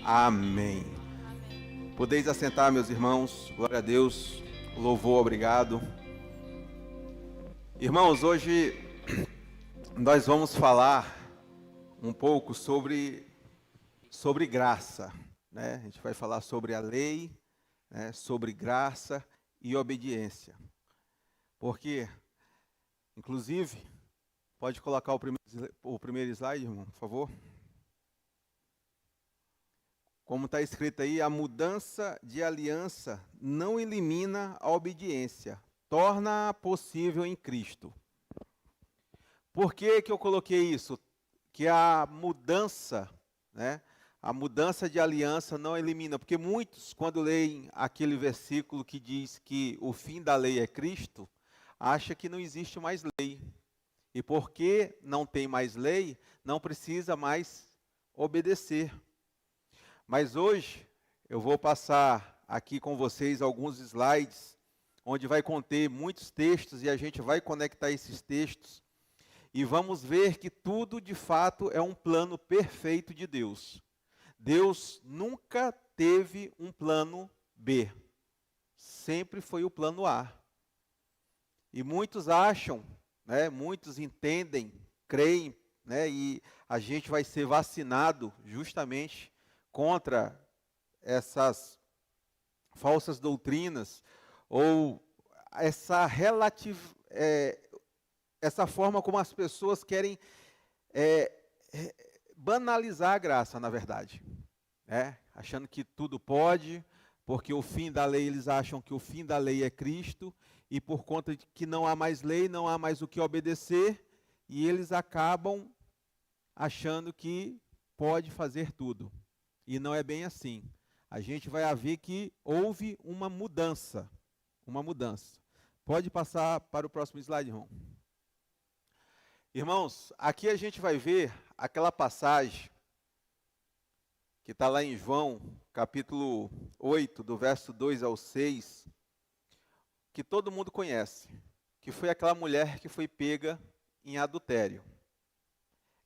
Amém. Podeis assentar, meus irmãos. Glória a Deus. Louvor, obrigado. Irmãos, hoje nós vamos falar um pouco sobre graça, né? A gente vai falar sobre a lei, né? Sobre graça e obediência. Porque, inclusive, pode colocar o primeiro slide, irmão, por favor? Como está escrito aí, a mudança de aliança não elimina a obediência, torna-a possível em Cristo. Por que eu coloquei isso? Que a mudança, né? A mudança de aliança não elimina, porque muitos, quando leem aquele versículo que diz que o fim da lei é Cristo, acham que não existe mais lei. E porque não tem mais lei, não precisa mais obedecer. Mas hoje eu vou passar aqui com vocês alguns slides, onde vai conter muitos textos e a gente vai conectar esses textos. E vamos ver que tudo de fato é um plano perfeito de Deus. Deus nunca teve um plano B, sempre foi o plano A. E muitos acham, né, muitos entendem, creem, né, e a gente vai ser vacinado justamente contra essas falsas doutrinas, ou essa forma como as pessoas querem banalizar a graça, na verdade. Achando que tudo pode, porque o fim da lei, eles acham que o fim da lei é Cristo, e por conta de que não há mais lei, não há mais o que obedecer, e eles acabam achando que pode fazer tudo. E não é bem assim. A gente vai ver que houve uma mudança. Uma mudança. Pode passar para o próximo slide, irmão. Irmãos, aqui a gente vai ver aquela passagem que está lá em João, capítulo 8, do verso 2 ao 6, que todo mundo conhece, que foi aquela mulher que foi pega em adultério.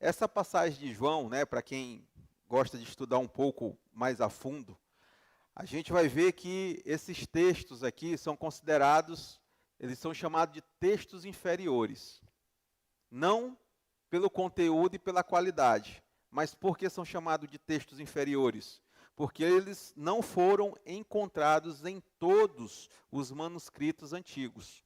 Essa passagem de João, né, para quem gosta de estudar um pouco mais a fundo, a gente vai ver que esses textos aqui são considerados, eles são chamados de textos inferiores. Não pelo conteúdo e pela qualidade, mas por que são chamados de textos inferiores? Porque eles não foram encontrados em todos os manuscritos antigos.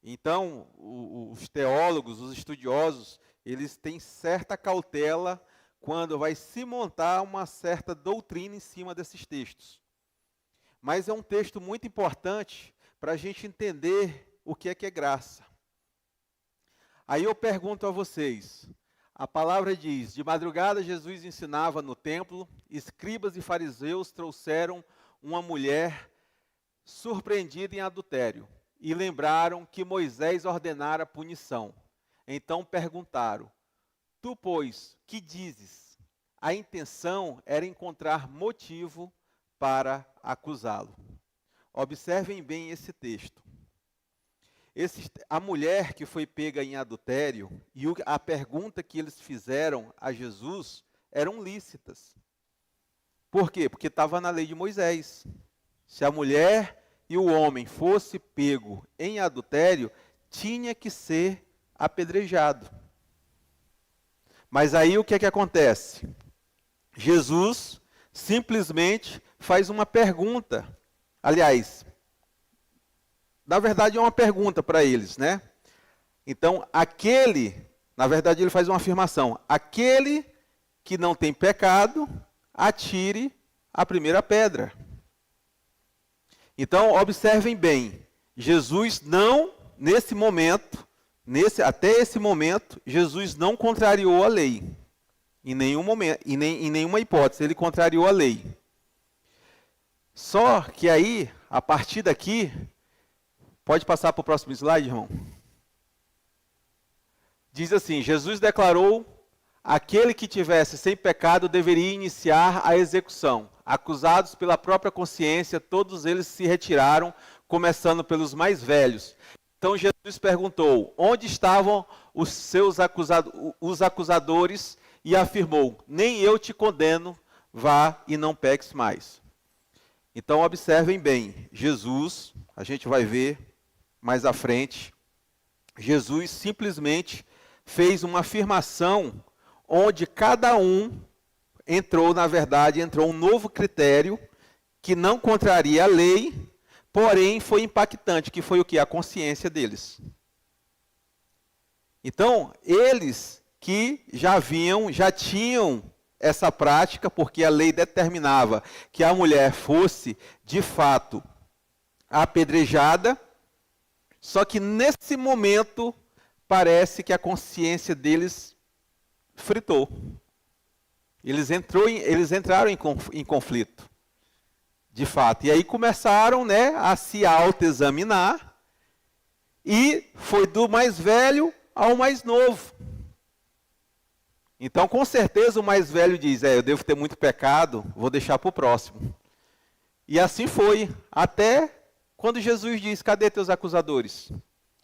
Então, os teólogos, os estudiosos, eles têm certa cautela quando vai se montar uma certa doutrina em cima desses textos. Mas é um texto muito importante para a gente entender o que é graça. Aí eu pergunto a vocês, a palavra diz, de madrugada Jesus ensinava no templo, escribas e fariseus trouxeram uma mulher surpreendida em adultério e lembraram que Moisés ordenara punição. Então perguntaram, tu, pois, que dizes? A intenção era encontrar motivo para acusá-lo. Observem bem esse texto. A mulher que foi pega em adultério e a pergunta que eles fizeram a Jesus eram lícitas. Por quê? Porque estava na lei de Moisés. Se a mulher e o homem fosse pego em adultério, tinha que ser apedrejado. Mas aí o que é que acontece? Jesus simplesmente faz uma pergunta. Aliás, na verdade é uma pergunta para eles, né? Então, na verdade ele faz uma afirmação. Aquele que não tem pecado, atire a primeira pedra. Então, observem bem. Jesus não, nesse momento, até esse momento, Jesus não contrariou a lei. Em nenhum momento, em nenhuma hipótese, ele contrariou a lei. Só que aí, a partir daqui, pode passar para o próximo slide, irmão? Diz assim, Jesus declarou, aquele que tivesse sem pecado deveria iniciar a execução. Acusados pela própria consciência, todos eles se retiraram, começando pelos mais velhos. Então Jesus perguntou, onde estavam os acusadores? E afirmou, nem eu te condeno, vá e não peques mais. Então observem bem, Jesus, a gente vai ver mais à frente, Jesus simplesmente fez uma afirmação onde cada um entrou um novo critério que não contraria a lei, porém foi impactante, que foi o que? A consciência deles. Então, eles que já tinham essa prática, porque a lei determinava que a mulher fosse, de fato, apedrejada, só que nesse momento, parece que a consciência deles fritou. Eles entraram em conflito, de fato. E aí começaram, a se autoexaminar, e foi do mais velho ao mais novo. Então, com certeza, o mais velho diz, eu devo ter muito pecado, vou deixar para o próximo. E assim foi, até quando Jesus diz, cadê teus acusadores?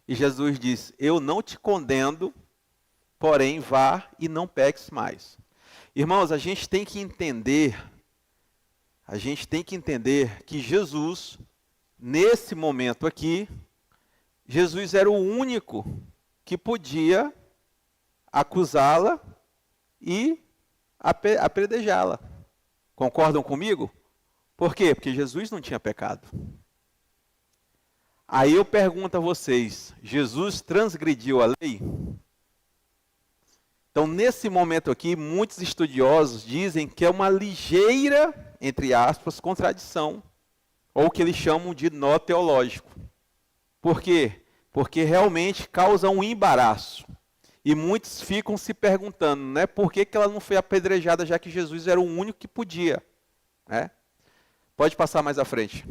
E Jesus diz, eu não te condeno, porém vá e não peques mais. Irmãos, a gente tem que entender que Jesus, nesse momento aqui, Jesus era o único que podia acusá-la e apedrejá-la. Concordam comigo? Por quê? Porque Jesus não tinha pecado. Aí eu pergunto a vocês, Jesus transgrediu a lei? Então, nesse momento aqui, muitos estudiosos dizem que é uma ligeira, entre aspas, contradição, ou o que eles chamam de nó teológico. Por quê? Porque realmente causa um embaraço. E muitos ficam se perguntando, por que ela não foi apedrejada, já que Jesus era o único que podia. Pode passar mais à frente,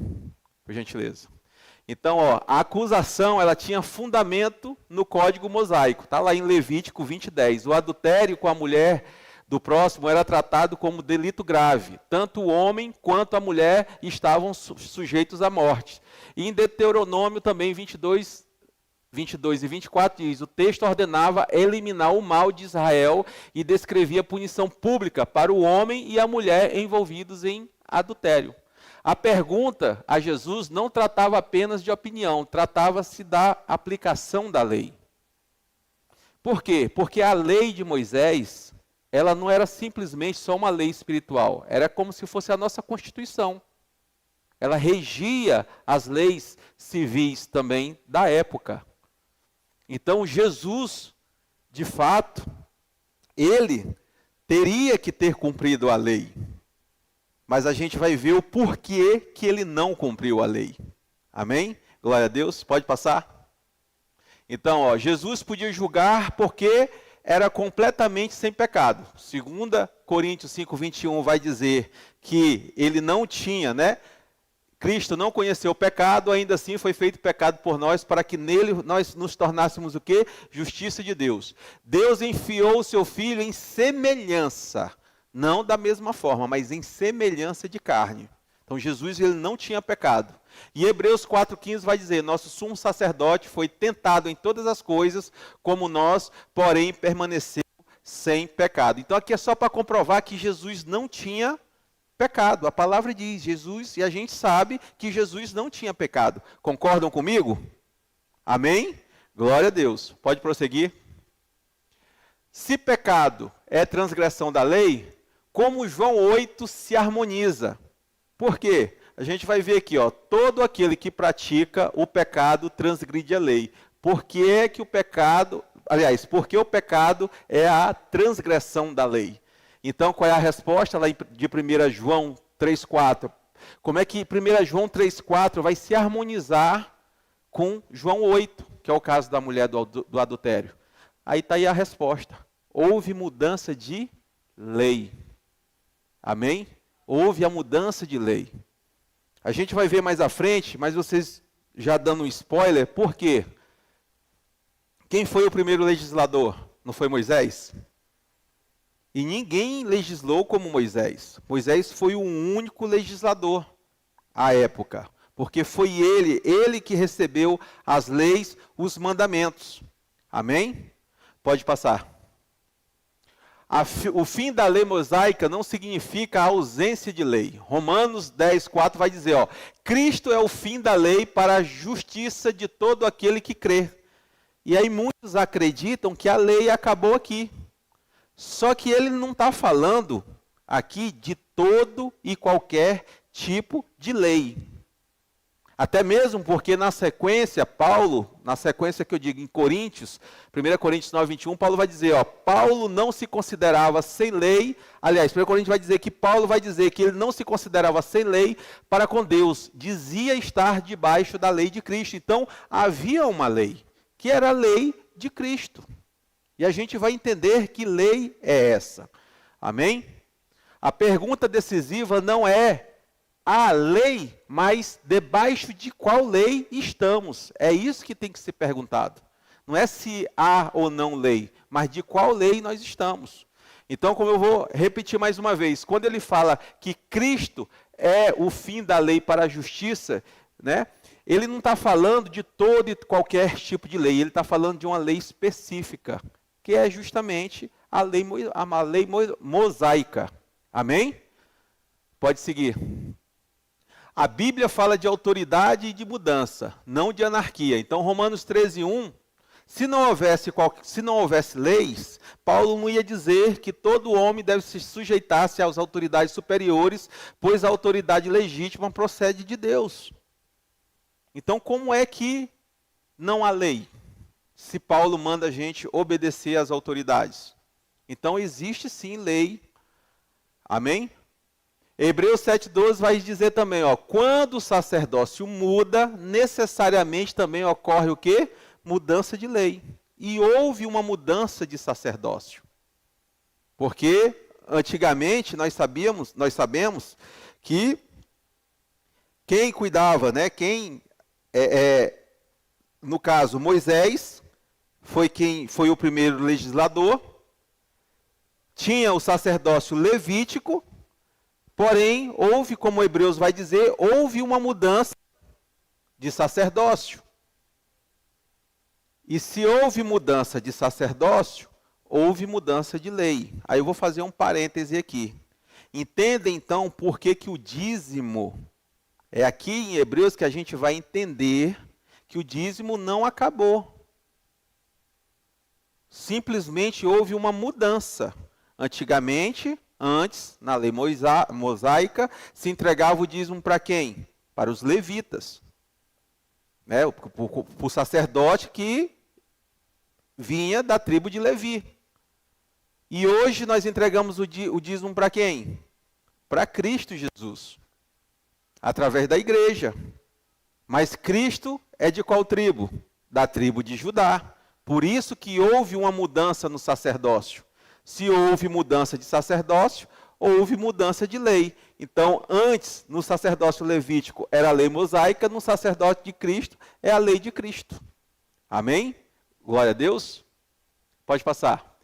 por gentileza. Então, a acusação, ela tinha fundamento no Código Mosaico. Está lá em Levítico 20:10. O adultério com a mulher do próximo era tratado como delito grave. Tanto o homem quanto a mulher estavam sujeitos à morte. E em Deuteronômio também 22 e 24 diz, o texto ordenava eliminar o mal de Israel e descrevia punição pública para o homem e a mulher envolvidos em adultério. A pergunta a Jesus não tratava apenas de opinião, tratava-se da aplicação da lei. Por quê? Porque a lei de Moisés, ela não era simplesmente só uma lei espiritual, era como se fosse a nossa Constituição. Ela regia as leis civis também da época. Então Jesus, de fato, ele teria que ter cumprido a lei. Mas a gente vai ver o porquê que ele não cumpriu a lei. Amém? Glória a Deus. Pode passar? Então, Jesus podia julgar porque era completamente sem pecado. 2 Coríntios 5:21 vai dizer que ele não tinha, Cristo não conheceu o pecado, ainda assim foi feito pecado por nós, para que nele nós nos tornássemos o quê? Justiça de Deus. Deus enviou o seu Filho em semelhança, não da mesma forma, mas em semelhança de carne. Então Jesus, ele não tinha pecado. E Hebreus 4:15 vai dizer, nosso sumo sacerdote foi tentado em todas as coisas, como nós, porém permaneceu sem pecado. Então aqui é só para comprovar que Jesus não tinha pecado. A palavra diz, Jesus, e a gente sabe que Jesus não tinha pecado. Concordam comigo? Amém? Glória a Deus. Pode prosseguir. Se pecado é transgressão da lei, como João 8 se harmoniza? Por quê? A gente vai ver aqui, todo aquele que pratica o pecado transgride a lei. Por que que o pecado, porque o pecado é a transgressão da lei? Então, qual é a resposta lá de 1 João 3,4? Como é que 1 João 3,4 vai se harmonizar com João 8, que é o caso da mulher do adultério? Aí está aí a resposta. Houve mudança de lei. Amém? Houve a mudança de lei. A gente vai ver mais à frente, mas vocês já dando um spoiler, por quê? Quem foi o primeiro legislador? Não foi Moisés? E ninguém legislou como Moisés. Moisés foi o único legislador à época, porque foi ele que recebeu as leis, os mandamentos. Amém? Pode passar. O fim da lei mosaica não significa a ausência de lei. Romanos 10:4 vai dizer, ó, Cristo é o fim da lei para a justiça de todo aquele que crê. E aí muitos acreditam que a lei acabou aqui. Só que ele não está falando aqui de todo e qualquer tipo de lei. Até mesmo porque na sequência, Paulo, na sequência que eu digo em Coríntios, 1 Coríntios 9:21, Paulo vai dizer, ó, Paulo não se considerava sem lei, aliás, 1 Coríntios vai dizer que Paulo vai dizer que ele não se considerava sem lei para com Deus, dizia estar debaixo da lei de Cristo. Então, havia uma lei, que era a lei de Cristo. E a gente vai entender que lei é essa. Amém? A pergunta decisiva não é a lei, mas debaixo de qual lei estamos? É isso que tem que ser perguntado. Não é se há ou não lei, mas de qual lei nós estamos. Então, como eu vou repetir mais uma vez, quando ele fala que Cristo é o fim da lei para a justiça, né, ele não está falando de todo e qualquer tipo de lei, ele está falando de uma lei específica, que é justamente a lei mosaica. Amém? Pode seguir. A Bíblia fala de autoridade e de mudança, não de anarquia. Então, Romanos 13:1, se não houvesse leis, Paulo não ia dizer que todo homem deve se sujeitar-se às autoridades superiores, pois a autoridade legítima procede de Deus. Então, como é que não há lei, se Paulo manda a gente obedecer às autoridades? Então, existe sim lei. Amém? Hebreus 7:12 vai dizer também, ó, quando o sacerdócio muda, necessariamente também ocorre o quê? Mudança de lei. E houve uma mudança de sacerdócio. Porque antigamente nós sabemos que quem cuidava, né, no caso Moisés, foi o primeiro legislador, tinha o sacerdócio levítico. Porém, como Hebreus vai dizer, houve uma mudança de sacerdócio. E se houve mudança de sacerdócio, houve mudança de lei. Aí eu vou fazer um parêntese aqui. Entenda então por que o dízimo, é aqui em Hebreus que a gente vai entender que o dízimo não acabou. Simplesmente houve uma mudança. Antes, na lei mosaica, se entregava o dízimo para quem? Para os levitas. Né? Para o sacerdote que vinha da tribo de Levi. E hoje nós entregamos o dízimo para quem? Para Cristo Jesus. Através da igreja. Mas Cristo é de qual tribo? Da tribo de Judá. Por isso que houve uma mudança no sacerdócio. Se houve mudança de sacerdócio, houve mudança de lei. Então, antes, no sacerdócio levítico, era a lei mosaica, no sacerdócio de Cristo, é a lei de Cristo. Amém? Glória a Deus. Pode passar.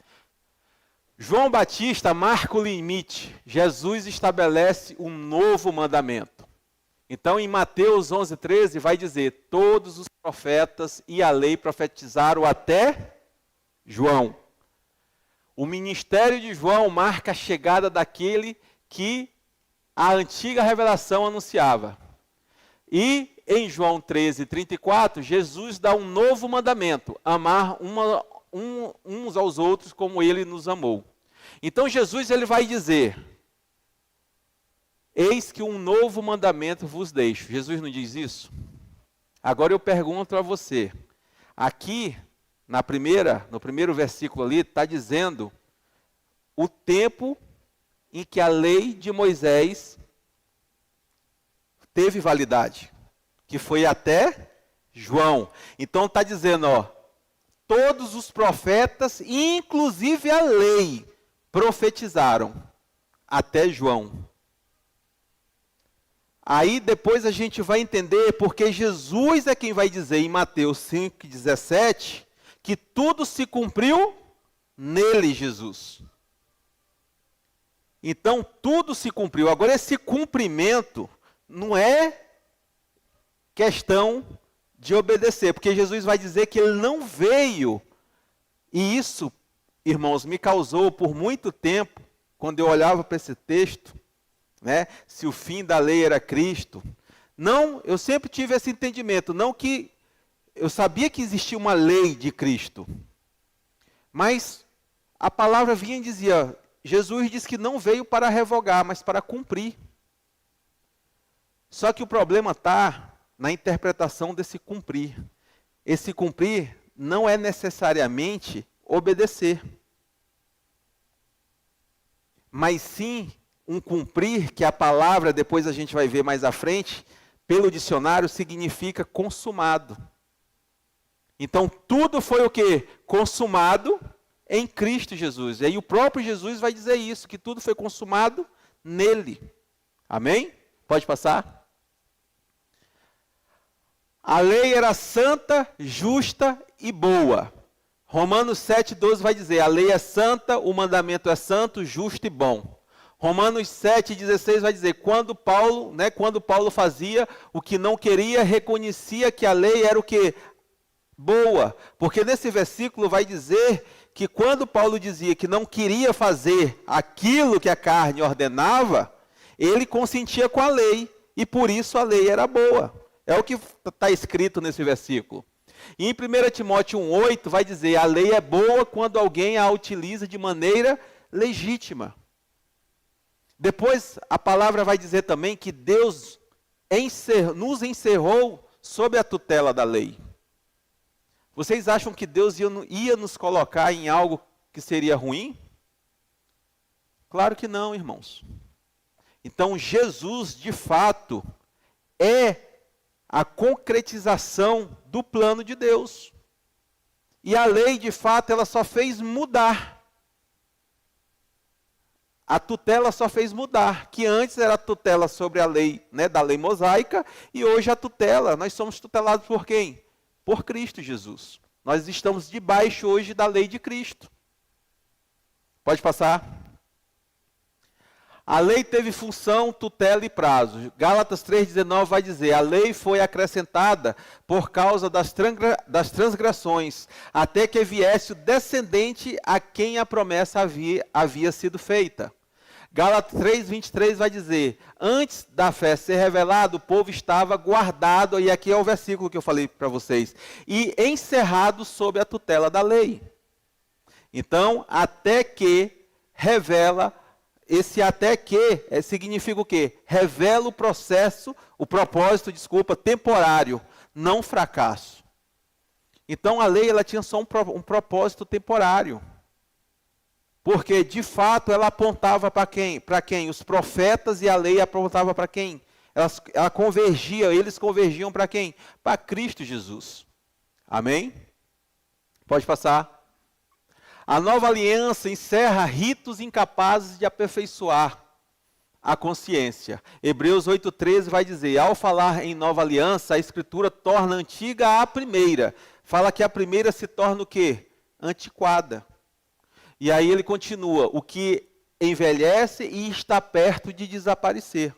João Batista marca o limite. Jesus estabelece um novo mandamento. Então, em Mateus 11:13, vai dizer, todos os profetas e a lei profetizaram até João. O ministério de João marca a chegada daquele que a antiga revelação anunciava. E em João 13:34, Jesus dá um novo mandamento, amar uns aos outros como ele nos amou. Então Jesus ele vai dizer, eis que um novo mandamento vos deixo. Jesus não diz isso? Agora eu pergunto a você, aqui no primeiro versículo ali, está dizendo o tempo em que a lei de Moisés teve validade, que foi até João. Então está dizendo, ó, todos os profetas, inclusive a lei, profetizaram até João. Aí depois a gente vai entender porque Jesus é quem vai dizer em Mateus 5:17 que tudo se cumpriu nele, Jesus. Então, tudo se cumpriu. Agora, esse cumprimento não é questão de obedecer, porque Jesus vai dizer que ele não veio, e isso irmãos, me causou por muito tempo, quando eu olhava para esse texto, né, se o fim da lei era Cristo. Não, eu sempre tive esse entendimento, não que eu sabia que existia uma lei de Cristo, mas a palavra vinha e dizia, Jesus disse que não veio para revogar, mas para cumprir. Só que o problema está na interpretação desse cumprir. Esse cumprir não é necessariamente obedecer, mas sim um cumprir que a palavra, depois a gente vai ver mais à frente, pelo dicionário significa consumado. Então tudo foi o quê? Consumado em Cristo Jesus. E aí o próprio Jesus vai dizer isso, que tudo foi consumado nele. Amém? Pode passar? A lei era santa, justa e boa. Romanos 7,12 vai dizer, a lei é santa, o mandamento é santo, justo e bom. Romanos 7,16 vai dizer, quando Paulo fazia o que não queria, reconhecia que a lei era o que? Boa. Porque nesse versículo vai dizer que quando Paulo dizia que não queria fazer aquilo que a carne ordenava, ele consentia com a lei, e por isso a lei era boa. É o que está escrito nesse versículo. E em 1 Timóteo 1,8 vai dizer, a lei é boa quando alguém a utiliza de maneira legítima. Depois a palavra vai dizer também que Deus nos encerrou sob a tutela da lei. Vocês acham que Deus ia nos colocar em algo que seria ruim? Claro que não, irmãos. Então Jesus, de fato, é a concretização do plano de Deus. E a lei, de fato, ela só fez mudar. A tutela só fez mudar, que antes era a tutela sobre a lei, né, da lei mosaica, e hoje a tutela, nós somos tutelados por quem? Por Cristo Jesus. Nós estamos debaixo hoje da lei de Cristo. Pode passar? A lei teve função, tutela e prazo. Gálatas 3,19 vai dizer, a lei foi acrescentada por causa das transgressões, até que viesse o descendente a quem a promessa havia sido feita. Gálatas 3,23 vai dizer, antes da fé ser revelada, o povo estava guardado, e aqui é o versículo que eu falei para vocês, e encerrado sob a tutela da lei. Então, até que revela, esse até que significa o quê? Revela o propósito, temporário, não fracasso. Então a lei ela tinha só um propósito temporário. Porque de fato ela apontava para quem? Para quem? Os profetas, e a lei apontava para quem? Ela convergia, eles convergiam para quem? Para Cristo Jesus. Amém? Pode passar. A nova aliança encerra ritos incapazes de aperfeiçoar a consciência. Hebreus 8,13 vai dizer, ao falar em nova aliança, a Escritura torna antiga a primeira. Fala que a primeira se torna o quê? Antiquada. E aí ele continua, o que envelhece e está perto de desaparecer.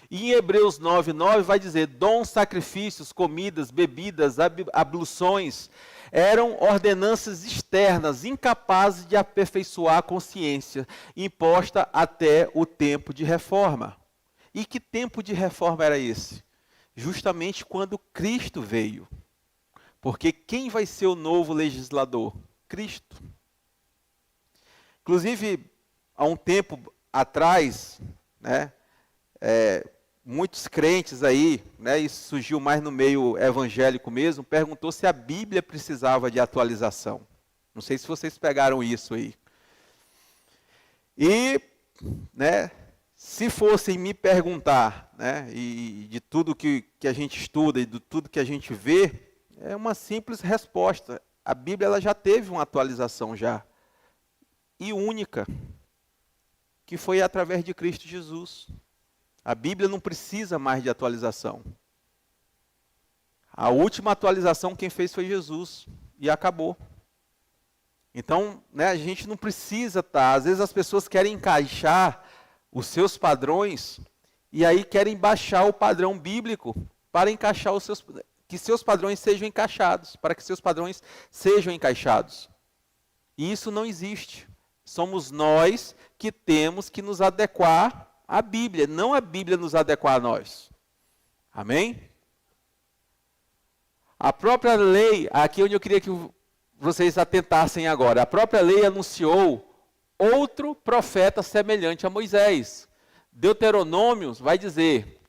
E em Hebreus 9,9 vai dizer, dons, sacrifícios, comidas, bebidas, abluções, eram ordenanças externas, incapazes de aperfeiçoar a consciência, imposta até o tempo de reforma. E que tempo de reforma era esse? Justamente quando Cristo veio. Porque quem vai ser o novo legislador? Cristo. Inclusive, há um tempo atrás, né, muitos crentes aí, né, isso surgiu mais no meio evangélico mesmo, perguntou se a Bíblia precisava de atualização. Não sei se vocês pegaram isso aí. E, né, se fossem me perguntar, né, e de tudo que a gente estuda e de tudo que a gente vê, é uma simples resposta. A Bíblia ela já teve uma atualização já. E única, que foi através de Cristo Jesus. A Bíblia não precisa mais de atualização. A última atualização quem fez foi Jesus, e acabou. Então, né, a gente não precisa estar, às vezes as pessoas querem encaixar os seus padrões, e aí querem baixar o padrão bíblico, para encaixar que seus padrões sejam encaixados, para que seus padrões sejam encaixados. E isso não existe. Somos nós que temos que nos adequar à Bíblia, não a Bíblia nos adequar a nós. Amém? A própria lei, aqui onde eu queria que vocês atentassem agora, a própria lei anunciou outro profeta semelhante a Moisés. Deuteronômio vai dizer,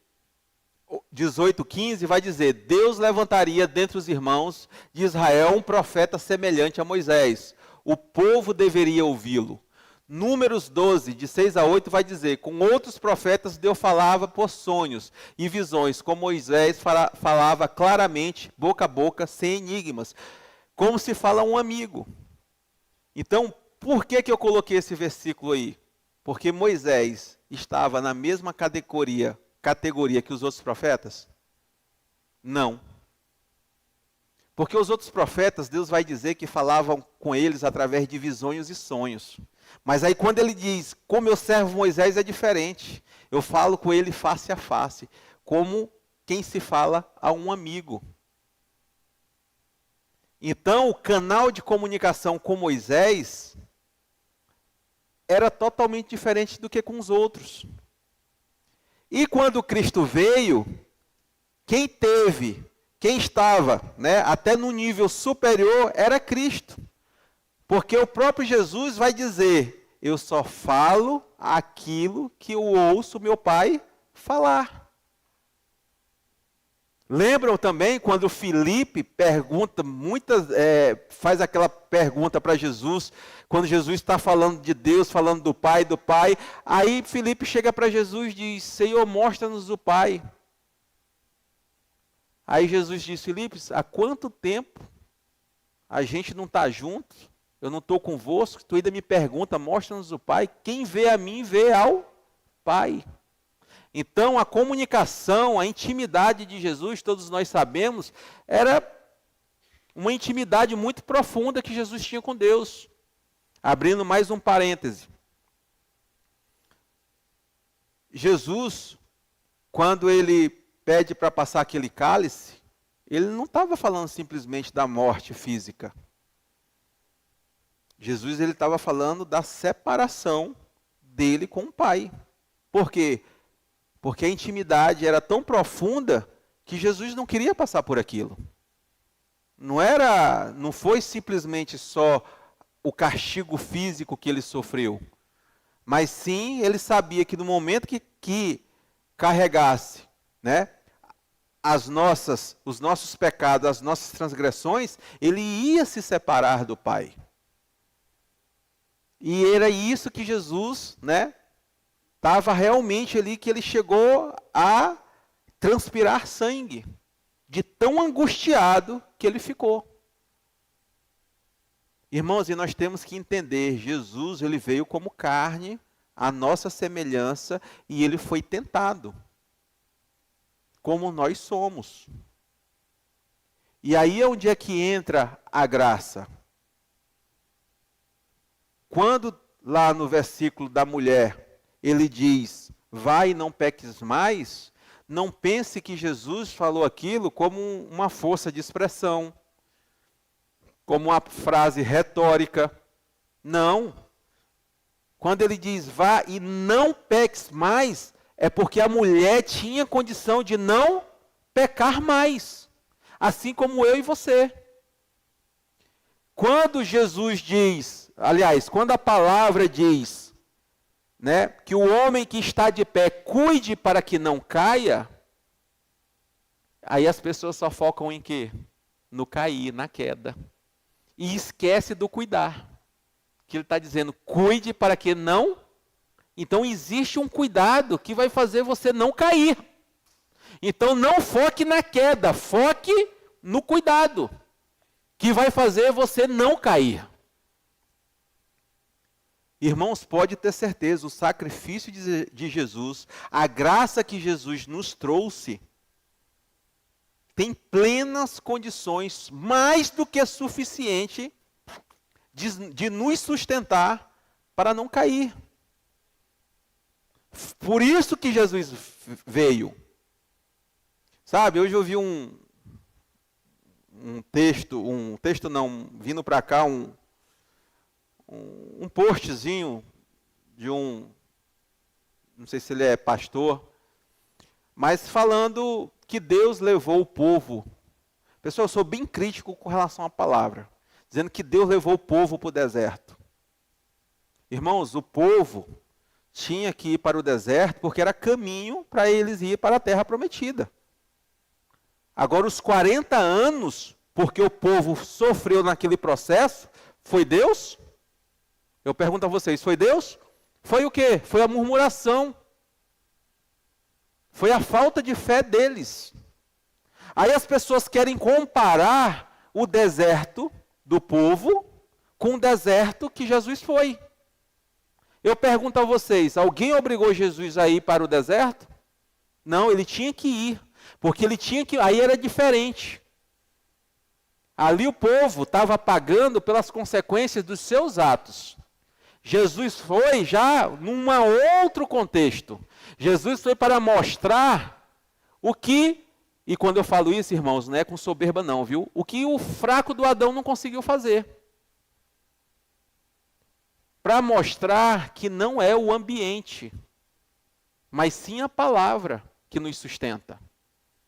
18:15 vai dizer, Deus levantaria dentre os irmãos de Israel um profeta semelhante a Moisés. O povo deveria ouvi-lo. Números 12, de 6 a 8, vai dizer, com outros profetas Deus falava por sonhos e visões, como Moisés falava claramente, boca a boca, sem enigmas, como se fala a um amigo. Então, por que eu coloquei esse versículo aí? Porque Moisés estava na mesma categoria que os outros profetas? Não. Porque os outros profetas, Deus vai dizer que falavam com eles através de visões e sonhos. Mas aí quando ele diz, com meu servo Moisés é diferente. Eu falo com ele face a face, como quem se fala a um amigo. Então, o canal de comunicação com Moisés era totalmente diferente do que com os outros. E quando Cristo veio, quem estava, até no nível superior era Cristo. Porque o próprio Jesus vai dizer, eu só falo aquilo que eu ouço meu Pai falar. Lembram também quando Filipe pergunta, faz aquela pergunta para Jesus, quando Jesus está falando de Deus, falando do Pai, aí Filipe chega para Jesus e diz, Senhor, mostra-nos o Pai. Aí Jesus diz, Filipe, há quanto tempo a gente não está junto? Eu não estou convosco, tu ainda me pergunta, mostra-nos o Pai. Quem vê a mim, vê ao Pai. Então, a comunicação, a intimidade de Jesus, todos nós sabemos, era uma intimidade muito profunda que Jesus tinha com Deus. Abrindo mais um parêntese. Jesus, quando ele pede para passar aquele cálice, ele não estava falando simplesmente da morte física. Jesus ele estava falando da separação dele com o Pai. Por quê? Porque a intimidade era tão profunda que Jesus não queria passar por aquilo. Não foi simplesmente só o castigo físico que ele sofreu, mas sim ele sabia que no momento que carregasse, os nossos pecados, as nossas transgressões, ele ia se separar do Pai. E era isso que Jesus, estava realmente ali, que ele chegou a transpirar sangue, de tão angustiado que ele ficou. Irmãos, e nós temos que entender, Jesus, ele veio como carne, a nossa semelhança, e ele foi tentado, como nós somos. E aí é onde é que entra a graça. Quando lá no versículo da mulher, ele diz, vai e não peques mais, não pense que Jesus falou aquilo como uma força de expressão, como uma frase retórica. Não. Quando ele diz, vá e não peques mais, é porque a mulher tinha condição de não pecar mais, assim como eu e você. Quando Jesus diz, quando a palavra diz, que o homem que está de pé cuide para que não caia, aí as pessoas só focam em quê? No cair, na queda. E esquece do cuidar. Que ele está dizendo, cuide para que não. Então existe um cuidado que vai fazer você não cair. Então não foque na queda, foque no cuidado, que vai fazer você não cair. Irmãos, pode ter certeza, o sacrifício de Jesus, a graça que Jesus nos trouxe, tem plenas condições, mais do que suficiente, de nos sustentar para não cair. Por isso que Jesus veio. Sabe, hoje eu vi vindo para cá, um postzinho de não sei se ele é pastor, mas falando que Deus levou o povo. Pessoal, eu sou bem crítico com relação à palavra, dizendo que Deus levou o povo para o deserto. Irmãos, o povo tinha que ir para o deserto porque era caminho para eles ir para a terra prometida. Agora, os 40 anos, porque o povo sofreu naquele processo, foi Deus? Eu pergunto a vocês, foi Deus? Foi o quê? Foi a murmuração. Foi a falta de fé deles. Aí as pessoas querem comparar o deserto do povo com o deserto que Jesus foi. Eu pergunto a vocês, alguém obrigou Jesus a ir para o deserto? Não, ele tinha que ir, porque ele tinha que, aí era diferente. Ali o povo estava pagando pelas consequências dos seus atos. Jesus foi já num outro contexto. Jesus foi para mostrar o que, e quando eu falo isso, irmãos, não é com soberba não, viu? O que o fraco do Adão não conseguiu fazer. Para mostrar que não é o ambiente, mas sim a palavra que nos sustenta.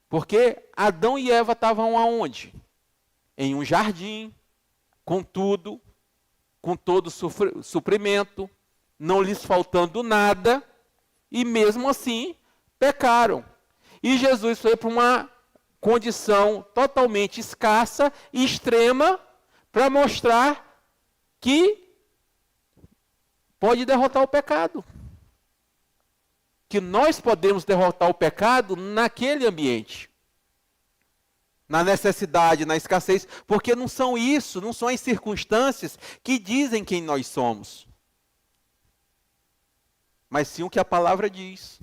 Porque Adão e Eva estavam aonde? Em um jardim, com tudo, com todo suprimento, não lhes faltando nada, e mesmo assim pecaram. E Jesus foi para uma condição totalmente escassa e extrema para mostrar que pode derrotar o pecado. Que nós podemos derrotar o pecado naquele ambiente. Na necessidade, na escassez, porque não são as circunstâncias que dizem quem nós somos. Mas sim o que a palavra diz.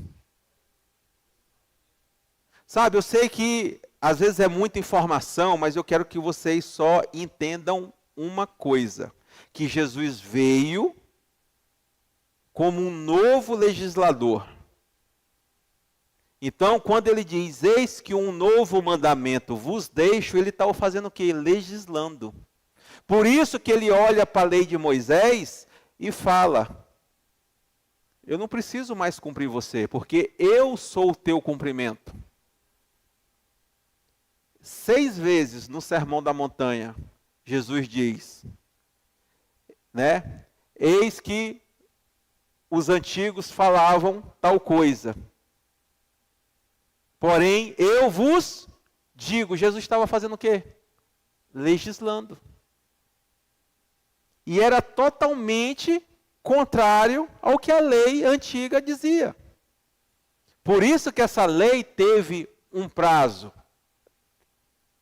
Sabe, eu sei que às vezes é muita informação, mas eu quero que vocês só entendam uma coisa. Que Jesus veio como um novo legislador. Então, quando ele diz, eis que um novo mandamento vos deixo, ele está fazendo o quê? Legislando. Por isso que ele olha para a lei de Moisés e fala, eu não preciso mais cumprir você, porque eu sou o teu cumprimento. 6 vezes no Sermão da Montanha, Jesus diz, né? Eis que os antigos falavam tal coisa. Porém, eu vos digo, Jesus estava fazendo o quê? Legislando. E era totalmente contrário ao que a lei antiga dizia. Por isso que essa lei teve um prazo.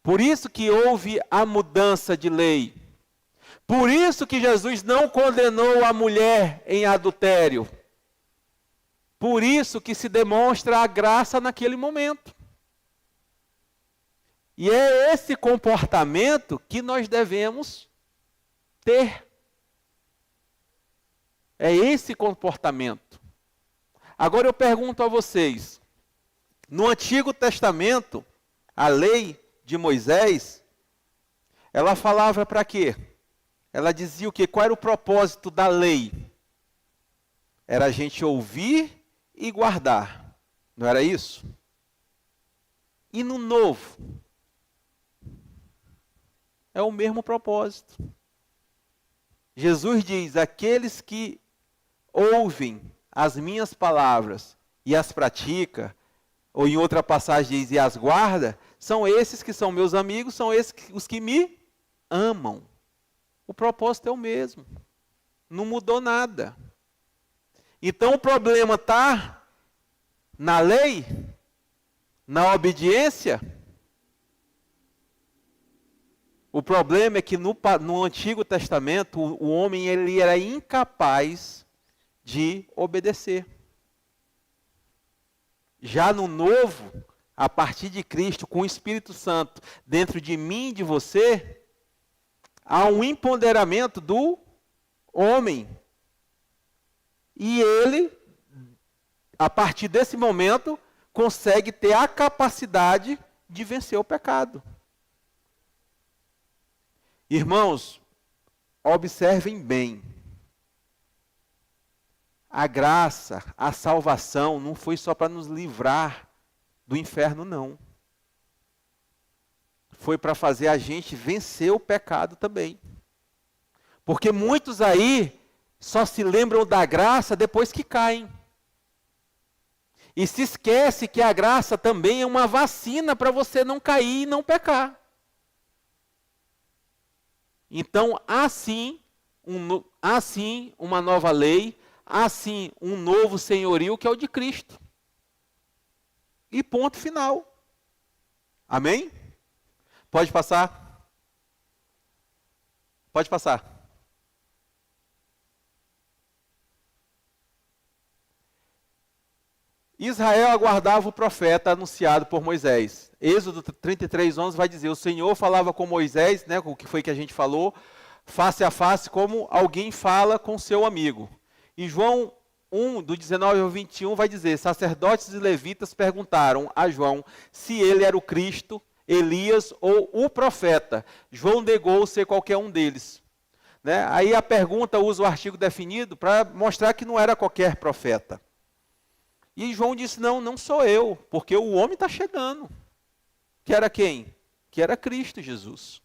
Por isso que houve a mudança de lei. Por isso que Jesus não condenou a mulher em adultério. Por isso que se demonstra a graça naquele momento. E é esse comportamento que nós devemos ter. É esse comportamento. Agora eu pergunto a vocês, no Antigo Testamento, a lei de Moisés, ela falava para quê? Ela dizia o quê? Qual era o propósito da lei? Era a gente ouvir e guardar. Não era isso? E no Novo? É o mesmo propósito. Jesus diz, aqueles que ouvem as minhas palavras e as pratica, ou em outra passagem diz, e as guarda, são esses que são meus amigos, são esses os que me amam. O propósito é o mesmo. Não mudou nada. Então o problema está na lei, na obediência. O problema é que no Antigo Testamento o homem ele era incapaz de obedecer. Já no Novo, a partir de Cristo, com o Espírito Santo dentro de mim e de você, há um empoderamento do homem. E ele, a partir desse momento, consegue ter a capacidade de vencer o pecado. Irmãos, observem bem. A graça, a salvação não foi só para nos livrar do inferno, não. Foi para fazer a gente vencer o pecado também. Porque muitos aí só se lembram da graça depois que caem. E se esquece que a graça também é uma vacina para você não cair e não pecar. Então, assim uma nova lei, assim um novo senhorio que é o de Cristo. E ponto final. Amém? Pode passar? Pode passar. Israel aguardava o profeta anunciado por Moisés. Êxodo 33:11 vai dizer, o Senhor falava com Moisés, né, o que foi que a gente falou, face a face, como alguém fala com seu amigo. E João 1, do 19 ao 21, vai dizer, sacerdotes e levitas perguntaram a João se ele era o Cristo, Elias ou o profeta. João negou ser qualquer um deles. Né? Aí a pergunta usa o artigo definido para mostrar que não era qualquer profeta. E João disse, não sou eu, porque o homem está chegando. Que era quem? Que era Cristo Jesus.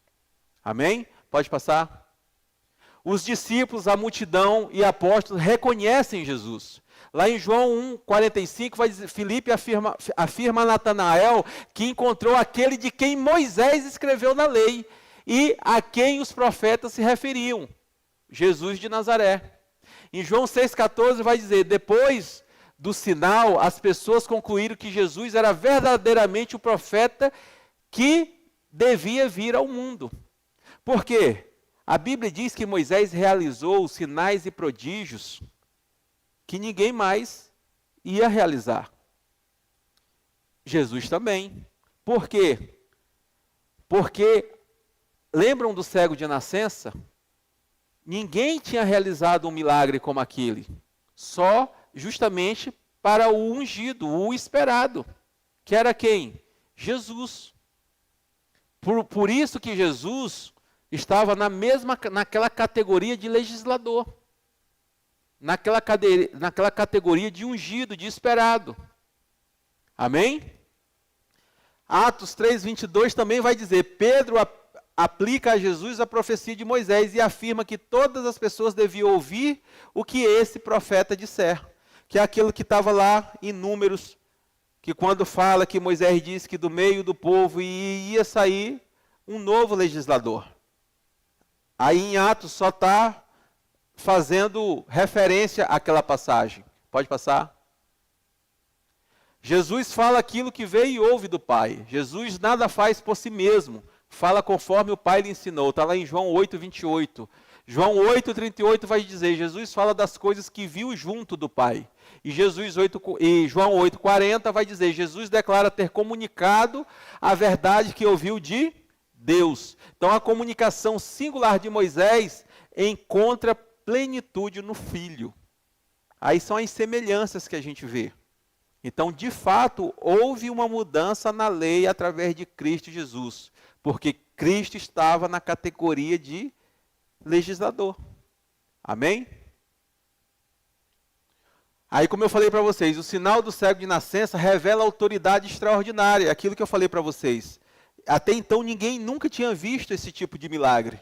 Amém? Pode passar. Os discípulos, a multidão e apóstolos reconhecem Jesus. Lá em João 1:45 vai dizer, Filipe afirma a Natanael que encontrou aquele de quem Moisés escreveu na lei e a quem os profetas se referiam, Jesus de Nazaré. Em João 6,14 vai dizer, depois do sinal, as pessoas concluíram que Jesus era verdadeiramente o profeta que devia vir ao mundo. Por quê? A Bíblia diz que Moisés realizou sinais e prodígios que ninguém mais ia realizar. Jesus também. Por quê? Porque, lembram do cego de nascença? Ninguém tinha realizado um milagre como aquele. Só justamente para o ungido, o esperado. Que era quem? Jesus. Por isso que Jesus estava naquela categoria de legislador. Naquela categoria de ungido, de esperado. Amém? Atos 3:22 também vai dizer, Pedro aplica a Jesus a profecia de Moisés e afirma que todas as pessoas deviam ouvir o que esse profeta disser. Que é aquilo que estava lá em Números, que quando fala que Moisés disse que do meio do povo ia sair um novo legislador. Aí em Atos só está fazendo referência àquela passagem. Pode passar? Jesus fala aquilo que veio e ouve do Pai. Jesus nada faz por si mesmo. Fala conforme o Pai lhe ensinou. Está lá em João 8:28. João 8:38 vai dizer, Jesus fala das coisas que viu junto do Pai. E João 8:40 vai dizer, Jesus declara ter comunicado a verdade que ouviu de Deus. Então a comunicação singular de Moisés encontra plenitude no Filho. Aí são as semelhanças que a gente vê. Então, de fato, houve uma mudança na lei através de Cristo Jesus. Porque Cristo estava na categoria de legislador. Amém? Aí, como eu falei para vocês, o sinal do cego de nascença revela autoridade extraordinária. Aquilo que eu falei para vocês. Até então, ninguém nunca tinha visto esse tipo de milagre.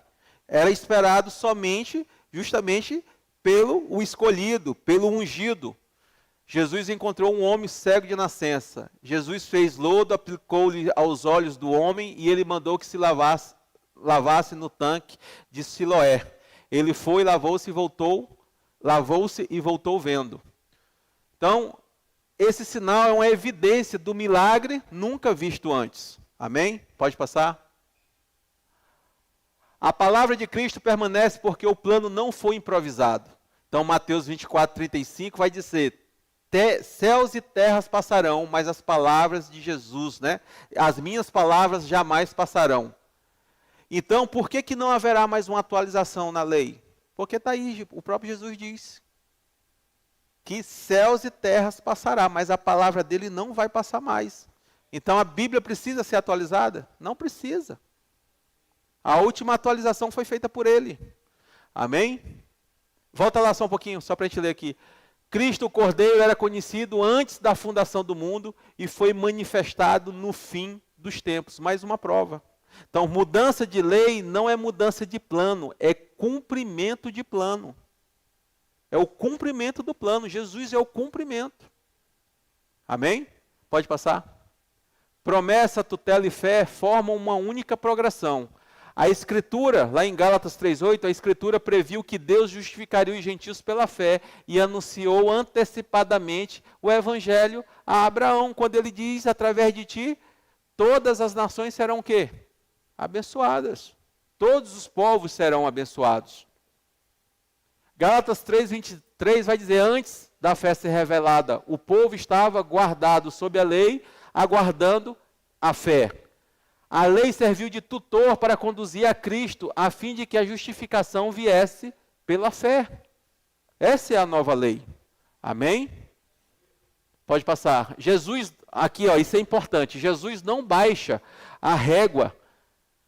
Era esperado somente, justamente, pelo escolhido, pelo ungido. Jesus encontrou um homem cego de nascença. Jesus fez lodo, aplicou-lhe aos olhos do homem e ele mandou que se lavasse no tanque de Siloé. Ele foi, lavou-se e voltou vendo. Então, esse sinal é uma evidência do milagre nunca visto antes. Amém? Pode passar? A palavra de Cristo permanece porque o plano não foi improvisado. Então, Mateus 24:35 vai dizer, céus e terras passarão, mas as palavras de Jesus, né? As minhas palavras jamais passarão. Então, por que não haverá mais uma atualização na lei? Porque está aí, o próprio Jesus diz que céus e terras passará, mas a palavra dele não vai passar mais. Então, a Bíblia precisa ser atualizada? Não precisa. A última atualização foi feita por ele. Amém? Volta lá só um pouquinho, só para a gente ler aqui. Cristo, o Cordeiro, era conhecido antes da fundação do mundo e foi manifestado no fim dos tempos. Mais uma prova. Então, mudança de lei não é mudança de plano, é cumprimento de plano. É o cumprimento do plano. Jesus é o cumprimento. Amém? Pode passar. Promessa, tutela e fé formam uma única progressão. A Escritura, lá em Gálatas 3,8, a Escritura previu que Deus justificaria os gentios pela fé e anunciou antecipadamente o Evangelho a Abraão, quando ele diz, através de ti, todas as nações serão o quê? Abençoadas. Todos os povos serão abençoados. Gálatas 3,23 vai dizer, antes da fé ser revelada, o povo estava guardado sob a lei, aguardando a fé. A lei serviu de tutor para conduzir a Cristo, a fim de que a justificação viesse pela fé. Essa é a nova lei. Amém? Pode passar. Jesus, aqui, ó, isso é importante. Jesus não baixa a régua.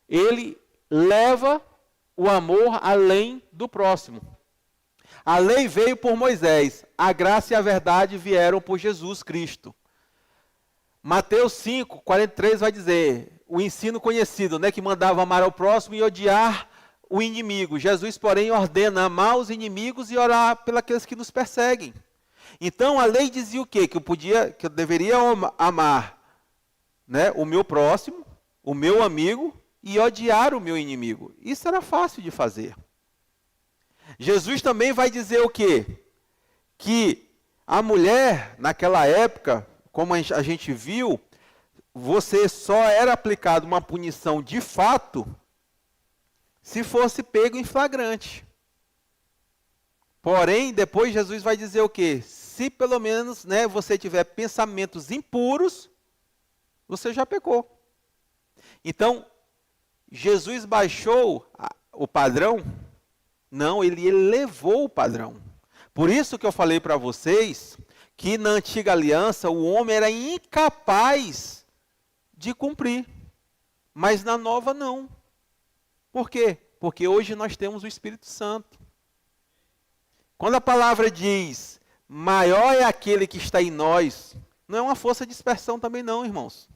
Ele leva o amor além do próximo. A lei veio por Moisés. A graça e a verdade vieram por Jesus Cristo. Mateus 5, 43 vai dizer, o ensino conhecido, né, que mandava amar ao próximo e odiar o inimigo. Jesus, porém, ordena amar os inimigos e orar pelos que nos perseguem. Então, a lei dizia o quê? Que eu deveria amar, né, o meu próximo, o meu amigo e odiar o meu inimigo. Isso era fácil de fazer. Jesus também vai dizer o quê? Que a mulher, naquela época, como a gente viu, você só era aplicado uma punição de fato se fosse pego em flagrante. Porém, depois Jesus vai dizer o quê? Se pelo menos, né, você tiver pensamentos impuros, você já pecou. Então, Jesus baixou o padrão? Não, ele elevou o padrão. Por isso que eu falei para vocês que na antiga aliança o homem era incapaz de cumprir, mas na nova não. Por quê? Porque hoje nós temos o Espírito Santo. Quando a palavra diz, maior é aquele que está em nós, não é uma força de dispersão também não, irmãos.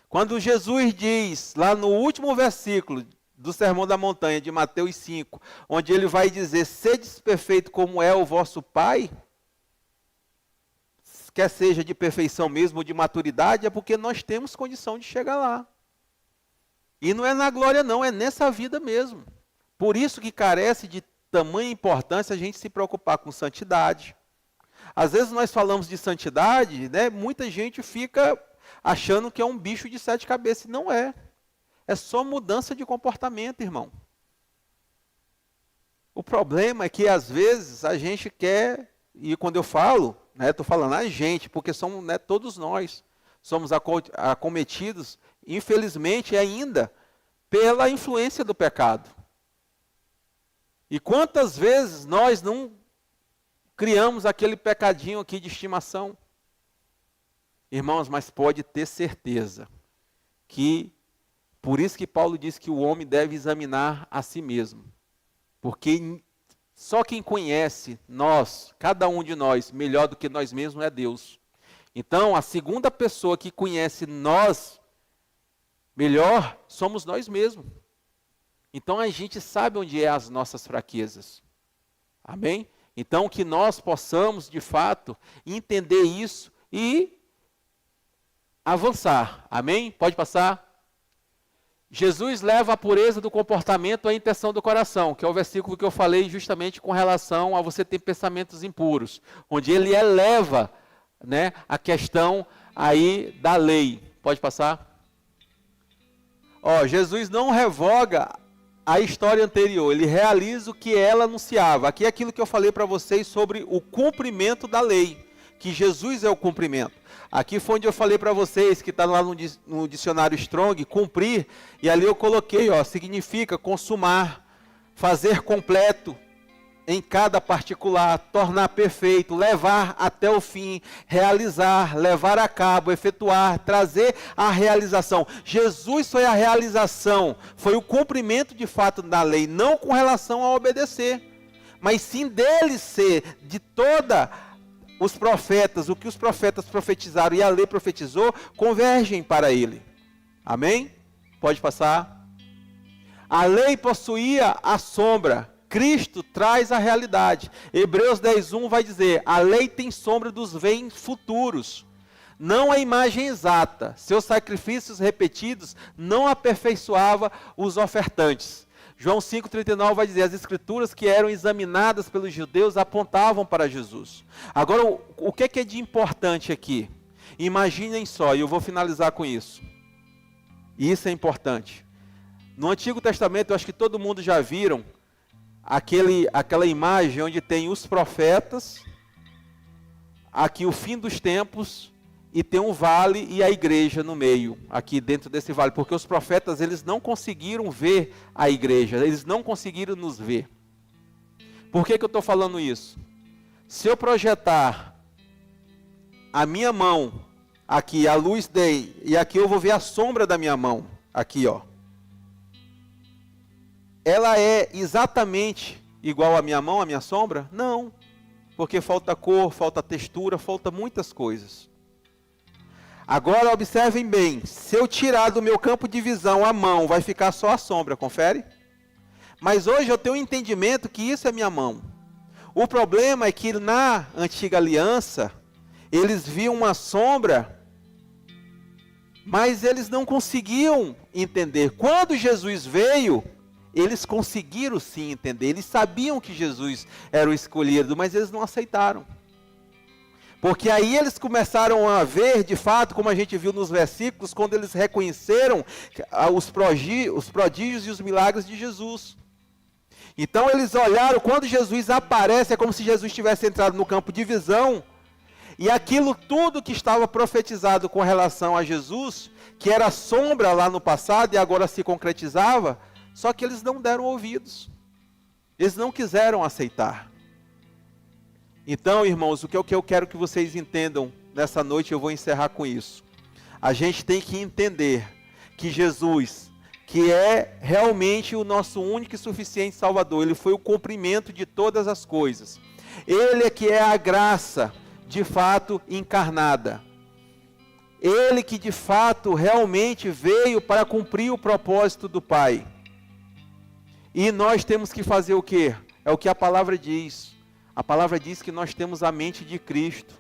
Quando Jesus diz, lá no último versículo do Sermão da Montanha, de Mateus 5, onde ele vai dizer, sedes perfeito como é o vosso Pai, quer seja de perfeição mesmo ou de maturidade, é porque nós temos condição de chegar lá. E não é na glória não, é nessa vida mesmo. Por isso que carece de tamanha importância a gente se preocupar com santidade. Às vezes nós falamos de santidade, né, muita gente fica achando que é um bicho de 7 cabeças, e não é. É só mudança de comportamento, irmão. O problema é que às vezes a gente quer, e quando eu falo, estou falando a gente, porque somos, né, todos nós, somos acometidos, infelizmente ainda, pela influência do pecado. E quantas vezes nós não criamos aquele pecadinho aqui de estimação? Irmãos, mas pode ter certeza que, por isso que Paulo diz que o homem deve examinar a si mesmo. Porque só quem conhece nós, cada um de nós, melhor do que nós mesmos é Deus. Então, a segunda pessoa que conhece nós melhor, somos nós mesmos. Então, a gente sabe onde é as nossas fraquezas. Amém? Então, que nós possamos, de fato, entender isso e avançar. Amém? Pode passar. Jesus leva a pureza do comportamento à intenção do coração, que é o versículo que eu falei justamente com relação a você ter pensamentos impuros, onde ele eleva, né, a questão aí da lei. Pode passar? Jesus não revoga a história anterior, ele realiza o que ela anunciava. Aqui é aquilo que eu falei para vocês sobre o cumprimento da lei, que Jesus é o cumprimento. Aqui foi onde eu falei para vocês, que está lá no dicionário Strong, cumprir, e ali eu coloquei, significa consumar, fazer completo em cada particular, tornar perfeito, levar até o fim, realizar, levar a cabo, efetuar, trazer a realização. Jesus foi a realização, foi o cumprimento de fato da lei, não com relação a obedecer, mas sim dele ser, de toda os profetas, o que os profetas profetizaram e a lei profetizou, convergem para ele. Amém? Pode passar. A lei possuía a sombra, Cristo traz a realidade. Hebreus 10:1 vai dizer, a lei tem sombra dos bens futuros, não a imagem exata. Seus sacrifícios repetidos não aperfeiçoava os ofertantes. João 5,39 vai dizer, as escrituras que eram examinadas pelos judeus apontavam para Jesus. Agora, o que é de importante aqui? Imaginem só, e eu vou finalizar com isso. E isso é importante. No Antigo Testamento, eu acho que todo mundo já viram aquela imagem onde tem os profetas, aqui o fim dos tempos, e tem um vale e a igreja no meio, aqui dentro desse vale, porque os profetas, eles não conseguiram ver a igreja, eles não conseguiram nos ver. Por que eu estou falando isso? Se eu projetar a minha mão, aqui a luz dei, e aqui eu vou ver a sombra da minha mão, aqui ó. Ela é exatamente igual à minha mão, à minha sombra? Não, porque falta cor, falta textura, falta muitas coisas. Agora observem bem, se eu tirar do meu campo de visão a mão, vai ficar só a sombra, confere? Mas hoje eu tenho um entendimento que isso é minha mão. O problema é que na antiga aliança, eles viam uma sombra, mas eles não conseguiam entender. Quando Jesus veio, eles conseguiram sim entender, eles sabiam que Jesus era o escolhido, mas eles não aceitaram. Porque aí eles começaram a ver, de fato, como a gente viu nos versículos, quando eles reconheceram os prodígios e os milagres de Jesus. Então eles olharam, quando Jesus aparece, é como se Jesus tivesse entrado no campo de visão, e aquilo tudo que estava profetizado com relação a Jesus, que era sombra lá no passado e agora se concretizava, só que eles não deram ouvidos. Eles não quiseram aceitar. Então, irmãos, o que eu quero que vocês entendam nessa noite, eu vou encerrar com isso. A gente tem que entender que Jesus, que é realmente o nosso único e suficiente Salvador, Ele foi o cumprimento de todas as coisas. Ele é que é a graça, de fato, encarnada. Ele que, de fato, realmente veio para cumprir o propósito do Pai. E nós temos que fazer o quê? É o que a palavra diz. A palavra diz que nós temos a mente de Cristo.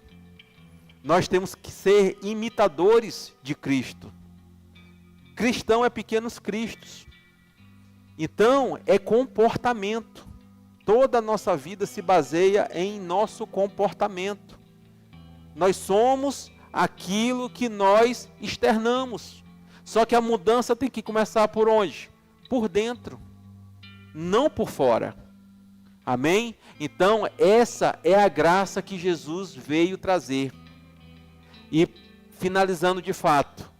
Nós temos que ser imitadores de Cristo. Cristão é pequenos cristos. Então, é comportamento. Toda a nossa vida se baseia em nosso comportamento. Nós somos aquilo que nós externamos. Só que a mudança tem que começar por onde? Por dentro. Não por fora. Amém? Então, essa é a graça que Jesus veio trazer. E, finalizando de fato,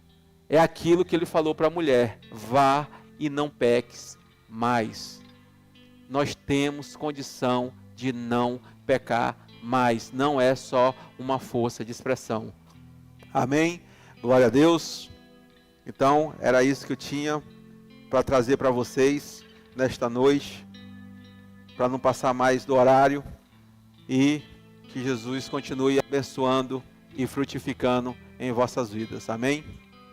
é aquilo que ele falou para a mulher: vá e não peques mais. Nós temos condição de não pecar mais. Não é só uma força de expressão. Amém? Glória a Deus. Então, era isso que eu tinha para trazer para vocês nesta noite, para não passar mais do horário, e que Jesus continue abençoando e frutificando em vossas vidas. Amém?